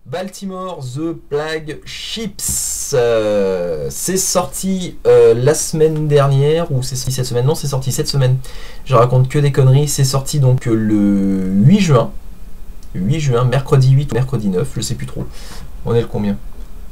Baltimore The Plague Ships, c'est sorti la semaine dernière, ou c'est sorti cette semaine? Non, c'est sorti cette semaine, je raconte que des conneries. C'est sorti donc le 8 juin, mercredi 8 ou mercredi 9, je sais plus trop, on est le combien?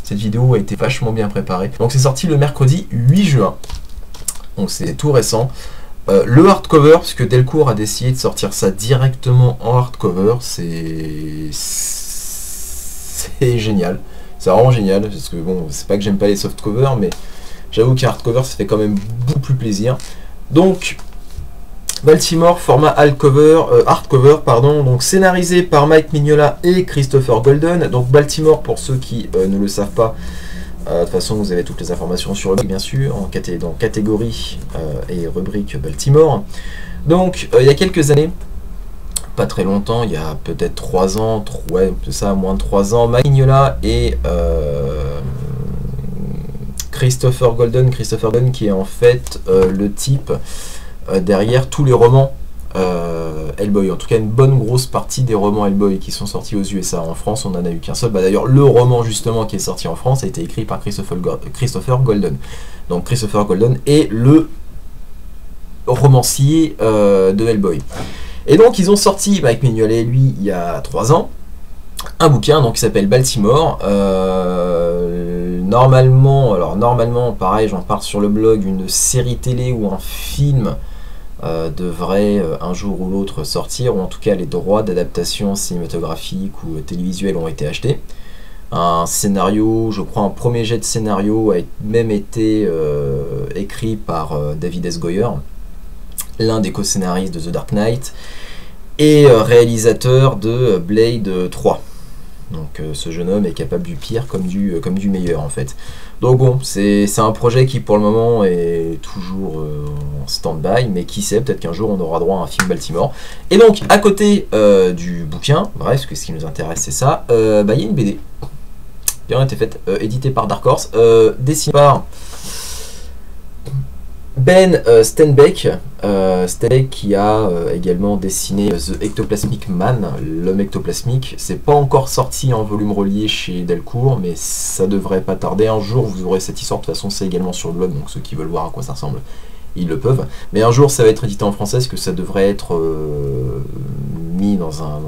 Cette vidéo a été vachement bien préparée, donc c'est sorti le mercredi 8 juin, donc c'est tout récent. Le hardcover, puisque Delcourt a décidé de sortir ça directement en hardcover, c'est génial, c'est vraiment génial, parce que bon, c'est pas que j'aime pas les softcovers, mais j'avoue qu'un hardcover ça fait quand même beaucoup plus plaisir. Donc Baltimore, format hardcover, pardon, donc scénarisé par Mike Mignola et Christopher Golden. Donc Baltimore, pour ceux qui ne le savent pas, de toute façon vous avez toutes les informations sur le blog bien sûr, dans catégorie et rubrique Baltimore. Donc il y a quelques années, pas très longtemps, il y a peut-être 3 ans, ouais, c'est ça, moins de 3 ans, Mike Mignola et Christopher Golden qui est en fait le type derrière tous les romans Hellboy, en tout cas une bonne grosse partie des romans Hellboy qui sont sortis aux USA. En France on en a eu qu'un seul, d'ailleurs le roman justement qui est sorti en France a été écrit par Christopher Golden. Donc Christopher Golden est le romancier de Hellboy. Et donc ils ont sorti, Mike Mignola et lui, il y a 3 ans, un bouquin donc, qui s'appelle Baltimore. Normalement, pareil, j'en parle sur le blog, une série télé ou un film devrait un jour ou l'autre sortir, ou en tout cas les droits d'adaptation cinématographique ou télévisuelle ont été achetés. Un scénario, je crois un premier jet de scénario a même été écrit par David S. Goyer, l'un des co-scénaristes de The Dark Knight et réalisateur de Blade 3. Donc ce jeune homme est capable du pire comme du meilleur en fait. Donc bon, c'est un projet qui pour le moment est toujours en stand-by, mais qui sait, peut-être qu'un jour on aura droit à un film Baltimore. Et donc à côté du bouquin, bref, parce que ce qui nous intéresse c'est ça, il y a une BD qui a été faite, éditée par Dark Horse, dessinée par Ben Steinbeck, qui a également dessiné The Ectoplasmic Man, l'homme ectoplasmique. C'est pas encore sorti en volume relié chez Delcourt, mais ça devrait pas tarder. Un jour vous aurez cette histoire, de toute façon c'est également sur le blog, donc ceux qui veulent voir à quoi ça ressemble, ils le peuvent. Mais un jour ça va être édité en français, parce que ça devrait être mis dans un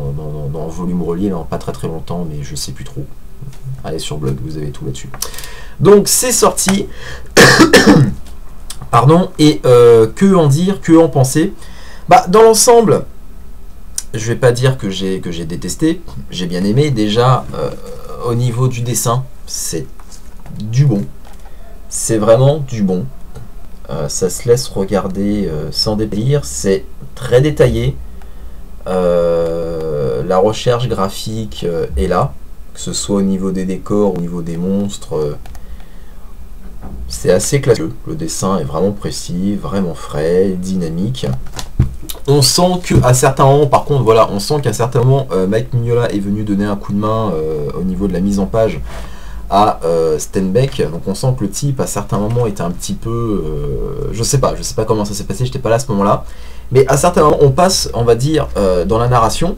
volume relié, dans pas très longtemps, mais je sais plus trop. Allez sur le blog, vous avez tout là-dessus. Donc c'est sorti. Pardon, et que en dire, que en penser? Dans l'ensemble, je vais pas dire que j'ai détesté, j'ai bien aimé. Déjà, au niveau du dessin, c'est du bon, c'est vraiment du bon. Ça se laisse regarder sans déplaisir, c'est très détaillé. La recherche graphique est là, que ce soit au niveau des décors, au niveau des monstres. C'est assez classieux, le dessin est vraiment précis, vraiment frais, dynamique. On sent qu'à certains moments, par contre, voilà, on sent qu'à certains moments, Mike Mignola est venu donner un coup de main au niveau de la mise en page à Steinbeck. Donc on sent que le type, à certains moments, était un petit peu... je sais pas comment ça s'est passé, j'étais pas là à ce moment-là. Mais à certains moments, on passe, on va dire, dans la narration,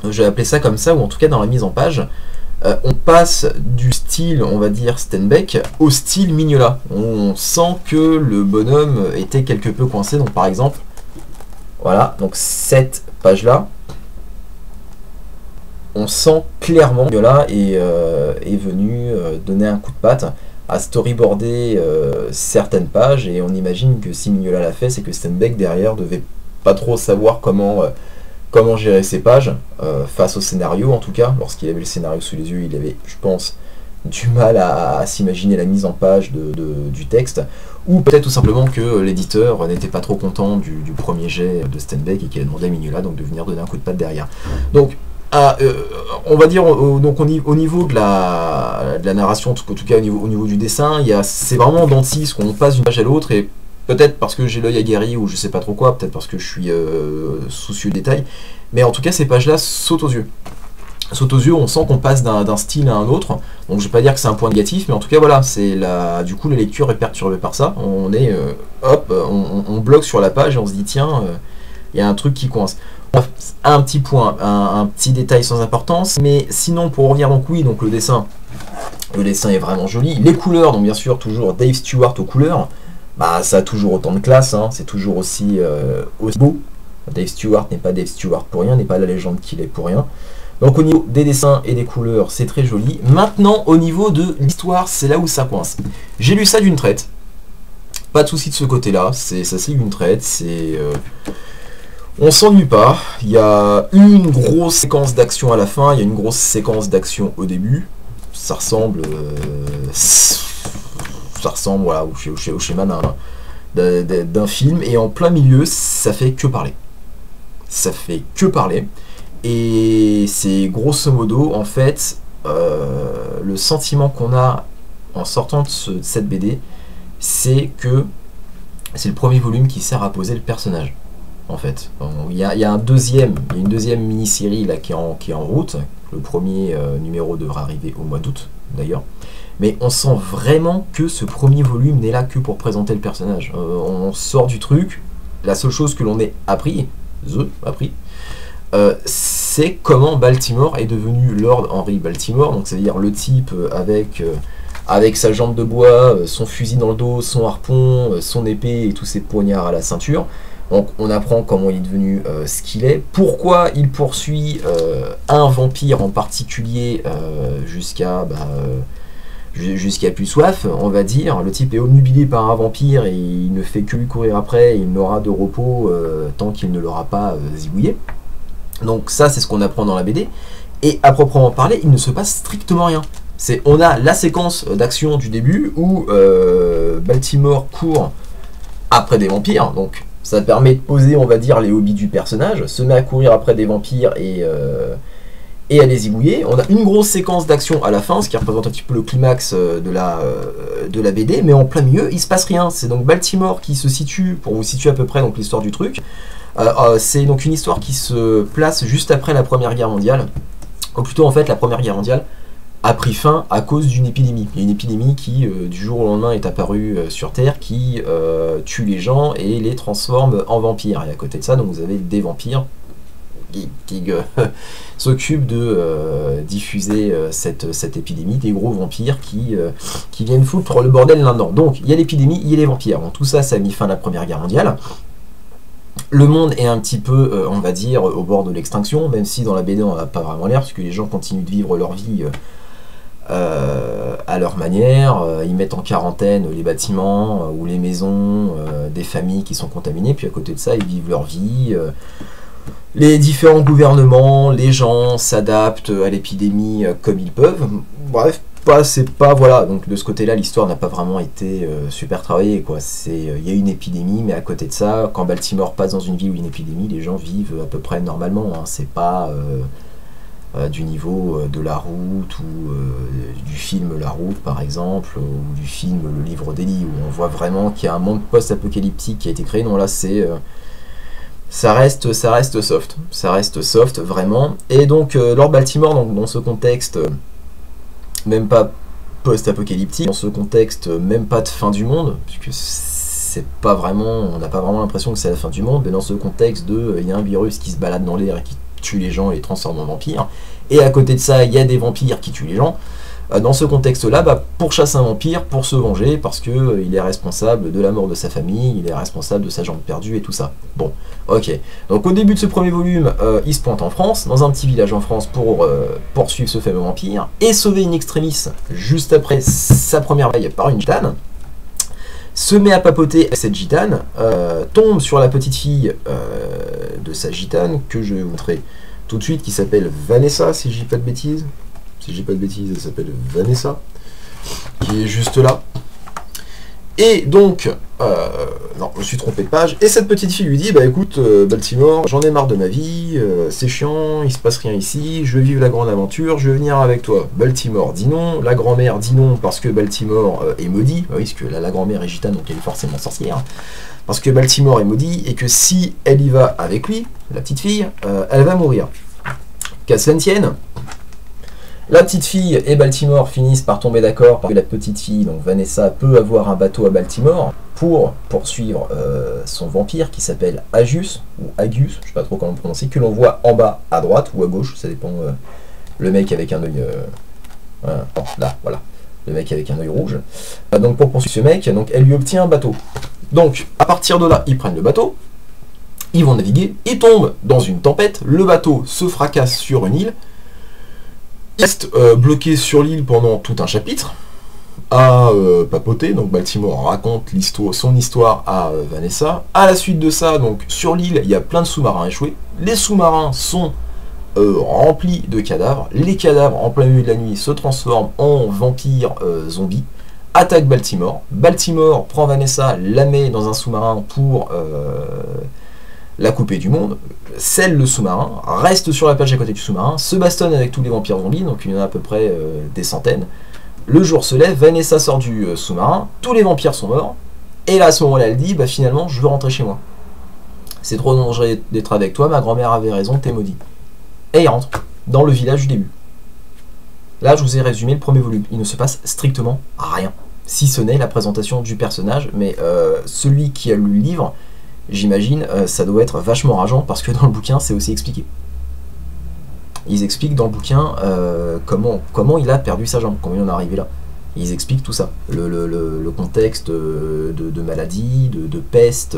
je vais appeler ça comme ça, ou en tout cas dans la mise en page, on passe du style, on va dire, Steinbeck au style Mignola. On sent que le bonhomme était quelque peu coincé. Donc par exemple, voilà, donc cette page-là, on sent clairement que Mignola est venu donner un coup de patte à storyboarder certaines pages, et on imagine que si Mignola l'a fait, c'est que Steinbeck derrière devait pas trop savoir comment gérer ces pages face au scénario. En tout cas, lorsqu'il avait le scénario sous les yeux, il avait, je pense, du mal à s'imaginer la mise en page du texte, ou peut-être tout simplement que l'éditeur n'était pas trop content du premier jet de Steinbeck et qu'il a demandé à Mignola donc de venir donner un coup de patte derrière. Donc on va dire donc au niveau de la narration, en tout cas au niveau du dessin, c'est vraiment dents de scie, qu'on passe d'une page à l'autre, et peut-être parce que j'ai l'œil aguerri ou je sais pas trop quoi, peut-être parce que je suis soucieux de détails, mais en tout cas ces pages-là sautent aux yeux. On sent qu'on passe d'un style à un autre, donc je vais pas dire que c'est un point négatif, mais en tout cas voilà, du coup la lecture est perturbée par ça. On est, on bloque sur la page et on se dit tiens, il y a un truc qui coince. Un petit point, un petit détail sans importance, mais sinon pour revenir donc oui, donc le dessin est vraiment joli. Les couleurs, donc bien sûr toujours Dave Stewart aux couleurs, bah ça a toujours autant de classe, hein, c'est toujours aussi beau. Dave Stewart n'est pas Dave Stewart pour rien, n'est pas la légende qu'il est pour rien. Donc au niveau des dessins et des couleurs, c'est très joli. Maintenant au niveau de l'histoire, c'est là où ça coince. J'ai lu ça d'une traite. Pas de souci de ce côté-là, ça c'est une traite, c'est... on s'ennuie pas, il y a une grosse séquence d'action à la fin, il y a une grosse séquence d'action au début. Ça ressemble voilà, au schéma d'un film, et en plein milieu, ça fait que parler. Ça fait que parler. Et c'est grosso modo, en fait, le sentiment qu'on a en sortant de cette BD, c'est que c'est le premier volume qui sert à poser le personnage. En fait, il y a une deuxième mini-série là qui est en route. Le premier numéro devra arriver au mois d'août d'ailleurs. Mais on sent vraiment que ce premier volume n'est là que pour présenter le personnage. On sort du truc. La seule chose que l'on ait appris, c'est comment Baltimore est devenu Lord Henry Baltimore. Donc c'est-à-dire le type avec sa jambe de bois, son fusil dans le dos, son harpon, son épée et tous ses poignards à la ceinture. Donc on apprend comment il est devenu ce qu'il est, pourquoi il poursuit un vampire en particulier jusqu'à plus soif, on va dire. Le type est obnubilé par un vampire et il ne fait que lui courir après, et il n'aura de repos tant qu'il ne l'aura pas zigouillé. Donc ça c'est ce qu'on apprend dans la BD, et à proprement parler il ne se passe strictement rien. On a la séquence d'action du début où Baltimore court après des vampires, donc ça permet de poser, on va dire, les hobbies du personnage, se met à courir après des vampires et à les zigouiller. On a une grosse séquence d'action à la fin, ce qui représente un petit peu le climax de la BD, mais en plein milieu, il se passe rien. C'est donc Baltimore qui se situe, pour vous situer à peu près donc l'histoire du truc, c'est donc une histoire qui se place juste après la Première Guerre mondiale, ou plutôt en fait la Première Guerre mondiale a pris fin à cause d'une épidémie. Il y a une épidémie qui, du jour au lendemain, est apparue sur Terre, qui tue les gens et les transforme en vampires. Et à côté de ça, donc, vous avez des vampires qui s'occupent de diffuser cette épidémie, des gros vampires qui viennent foutre le bordel là-dedans. Donc, il y a l'épidémie, il y a les vampires. Donc, tout ça, ça a mis fin à la Première Guerre mondiale. Le monde est un petit peu, on va dire, au bord de l'extinction, même si dans la BD, on n'a pas vraiment l'air, parce que les gens continuent de vivre leur vie à leur manière. Ils mettent en quarantaine les bâtiments ou les maisons des familles qui sont contaminées, puis à côté de ça ils vivent leur vie. Les différents gouvernements, les gens s'adaptent à l'épidémie comme ils peuvent. Bref, c'est pas voilà, donc de ce côté-là l'histoire n'a pas vraiment été super travaillée, quoi. Il y a une épidémie, mais à côté de ça, quand Baltimore passe dans une ville où il y a une épidémie, les gens vivent à peu près normalement, hein. C'est pas du niveau de La Route ou du film La Route par exemple, ou du film Le Livre d'Eli, où on voit vraiment qu'il y a un monde post-apocalyptique qui a été créé. Non, là c'est ça reste soft vraiment. Et donc Lord Baltimore, donc, dans ce contexte même pas post-apocalyptique, dans ce contexte même pas de fin du monde, puisque c'est pas vraiment, on n'a pas vraiment l'impression que c'est la fin du monde, mais dans ce contexte de il y a un virus qui se balade dans l'air et qui tue les gens et les transforme en vampires, et à côté de ça il y a des vampires qui tuent les gens. Dans ce contexte-là, pourchasse un vampire pour se venger, parce que il est responsable de la mort de sa famille, il est responsable de sa jambe perdue et tout ça. Bon, ok. Donc au début de ce premier volume, il se pointe en France, dans un petit village en France, pour poursuivre ce fameux vampire, et sauver une extrémis juste après sa première baille par une gitane. Se met à papoter avec cette gitane, tombe sur la petite fille de sa gitane, que je vais vous montrer tout de suite, qui s'appelle Vanessa, si je dis pas de bêtises. Si j'ai pas de bêtises, elle s'appelle Vanessa, qui est juste là. Et donc, non, je me suis trompé de page. Et cette petite fille lui dit, bah écoute, Baltimore, j'en ai marre de ma vie, c'est chiant, il se passe rien ici, je veux vivre la grande aventure, je veux venir avec toi. Baltimore dit non, la grand-mère dit non parce que Baltimore est maudit, oui, parce que la grand-mère est gitane, donc elle est forcément sorcière. Parce que Baltimore est maudit, et que si elle y va avec lui, la petite fille, elle va mourir. Qu'à cela ne tienne, la petite fille et Baltimore finissent par tomber d'accord, parce que la petite fille, donc Vanessa, peut avoir un bateau à Baltimore, pour poursuivre son vampire qui s'appelle Agius, ou Agius, je sais pas trop comment le prononcer, que l'on voit en bas à droite ou à gauche, ça dépend, le mec avec un œil... là, voilà, le mec avec un œil rouge. Donc pour poursuivre ce mec, donc, elle lui obtient un bateau. Donc à partir de là, ils prennent le bateau, ils vont naviguer, ils tombent dans une tempête, le bateau se fracasse sur une île, il reste bloqué sur l'île pendant tout un chapitre, à papoter, donc Baltimore raconte son histoire à Vanessa. À la suite de ça, donc sur l'île, il y a plein de sous-marins échoués, les sous-marins sont remplis de cadavres, les cadavres en plein milieu de la nuit se transforment en vampires zombies, attaquent Baltimore, Baltimore prend Vanessa, la met dans un sous-marin pour la couper du monde, scelle le sous-marin, reste sur la plage à côté du sous-marin, se bastonne avec tous les vampires zombies, donc il y en a à peu près des centaines. Le jour se lève, Vanessa sort du sous-marin, tous les vampires sont morts, et là à ce moment-là elle dit, bah finalement je veux rentrer chez moi. C'est trop dangereux d'être avec toi, ma grand-mère avait raison, t'es maudit. Et il rentre dans le village du début. Là je vous ai résumé le premier volume, il ne se passe strictement rien, si ce n'est la présentation du personnage, mais celui qui a lu le livre, j'imagine, ça doit être vachement rageant, parce que dans le bouquin c'est aussi expliqué. Ils expliquent dans le bouquin comment il a perdu sa jambe, comment il en est arrivé là. Ils expliquent tout ça, le contexte de maladie, de peste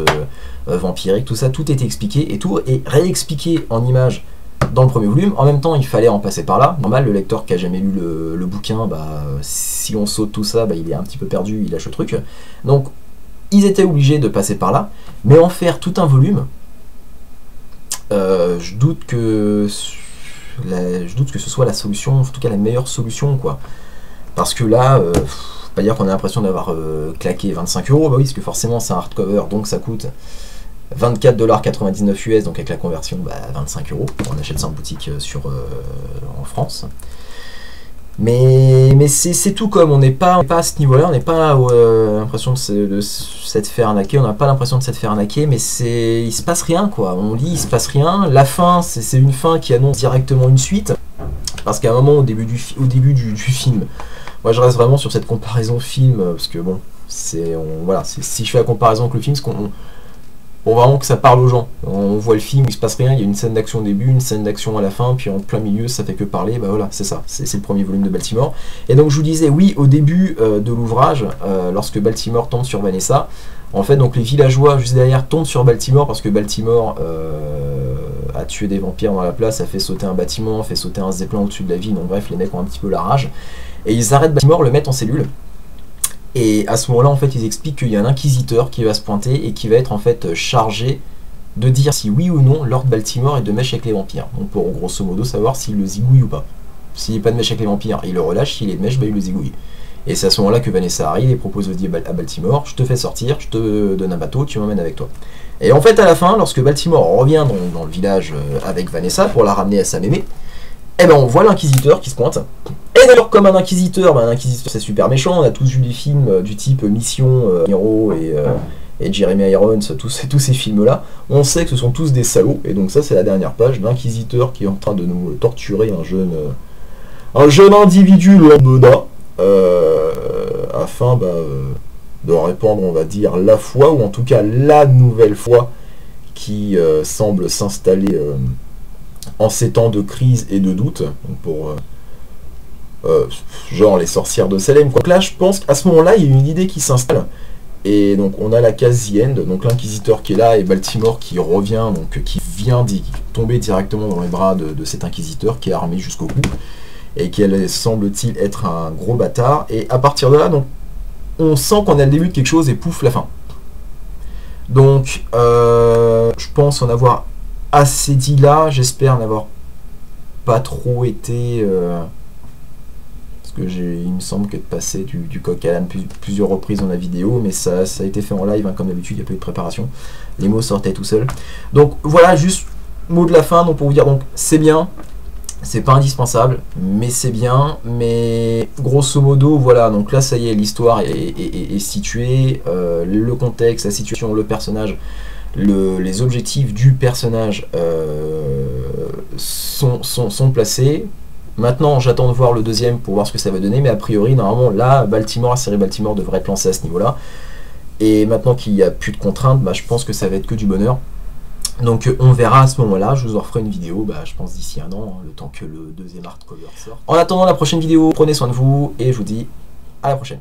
vampirique, tout ça, tout est expliqué, et tout est réexpliqué en images dans le premier volume. En même temps, il fallait en passer par là. Normal, le lecteur qui a jamais lu le bouquin, bah, si on saute tout ça, bah, il est un petit peu perdu, il lâche le truc. Donc, ils étaient obligés de passer par là, mais en faire tout un volume, je doute que ce soit la solution, en tout cas la meilleure solution, quoi. Parce que là, faut pas dire qu'on a l'impression d'avoir claqué 25 €, bah oui, parce que forcément c'est un hardcover, donc ça coûte 24,99 $, donc avec la conversion, bah, 25 €. On achète ça en boutique en France. Mais c'est tout comme, on n'est pas à ce niveau-là, on n'est pas l'impression de s'être fait arnaquer, on n'a pas l'impression de s'être fait arnaquer, mais il se passe rien, quoi. On lit, il se passe rien. La fin, c'est une fin qui annonce directement une suite, parce qu'à un moment, au début du film, moi je reste vraiment sur cette comparaison film, parce que bon, voilà, si je fais la comparaison avec le film, c'est qu'on vraiment que ça parle aux gens. On voit le film, il se passe rien, il y a une scène d'action au début, une scène d'action à la fin, puis en plein milieu, ça fait que parler, bah voilà, c'est ça, c'est le premier volume de Baltimore. Et donc je vous disais, oui, au début de l'ouvrage, lorsque Baltimore tombe sur Vanessa, en fait, donc les villageois juste derrière tombent sur Baltimore, parce que Baltimore a tué des vampires dans la place, a fait sauter un bâtiment, a fait sauter un zeppelin au-dessus de la ville, donc bref, les mecs ont un petit peu la rage, et ils arrêtent Baltimore, le mettent en cellule. Et à ce moment-là, en fait, ils expliquent qu'il y a un inquisiteur qui va se pointer et qui va être en fait chargé de dire si oui ou non Lord Baltimore est de mèche avec les vampires. Donc pour grosso modo savoir s'il le zigouille ou pas. S'il n'est pas de mèche avec les vampires, il le relâche, s'il est de mèche, bah, il le zigouille. Et c'est à ce moment-là que Vanessa arrive et propose à Baltimore, je te fais sortir, je te donne un bateau, tu m'emmènes avec toi. Et en fait, à la fin, lorsque Baltimore revient dans le village avec Vanessa pour la ramener à sa mémé, eh ben on voit l'inquisiteur qui se pointe. Et d'ailleurs, comme un inquisiteur c'est super méchant, on a tous vu des films du type Mission, Hero et Jeremy Irons, tous ces films-là, on sait que ce sont tous des salauds, et donc ça c'est la dernière page, l'inquisiteur qui est en train de nous torturer un jeune individu lambda, afin de répandre, on va dire, la foi, ou en tout cas la nouvelle foi qui semble s'installer en ces temps de crise et de doute, pour genre les sorcières de Salem, quoi. Donc là je pense qu'à ce moment-là il y a une idée qui s'installe, et donc on a la case The End, donc l'inquisiteur qui est là et Baltimore qui revient, donc qui vient tomber directement dans les bras de cet inquisiteur qui est armé jusqu'au cou et qui semble-t-il être un gros bâtard, et à partir de là donc on sent qu'on a le début de quelque chose et pouf, la fin. Donc je pense en avoir assez dit là, j'espère n'avoir pas trop été parce que il me semble que de passer du coq à l'âne plusieurs reprises dans la vidéo, mais ça a été fait en live, hein, comme d'habitude, il n'y a pas eu de préparation, les mots sortaient tout seuls. Donc voilà, juste mot de la fin, donc pour vous dire, donc c'est bien, c'est pas indispensable, mais c'est bien, mais grosso modo, voilà, donc là ça y est, l'histoire est située, le contexte, la situation, le personnage, les objectifs du personnage sont placés. Maintenant, j'attends de voir le deuxième pour voir ce que ça va donner, mais a priori, normalement, là, la série Baltimore devrait être lancée à ce niveau-là. Et maintenant qu'il n'y a plus de contraintes, bah, je pense que ça va être que du bonheur. Donc on verra à ce moment-là, je vous en referai une vidéo, bah, je pense d'ici un an, hein, le temps que le deuxième hardcover sorte. En attendant la prochaine vidéo, prenez soin de vous et je vous dis à la prochaine.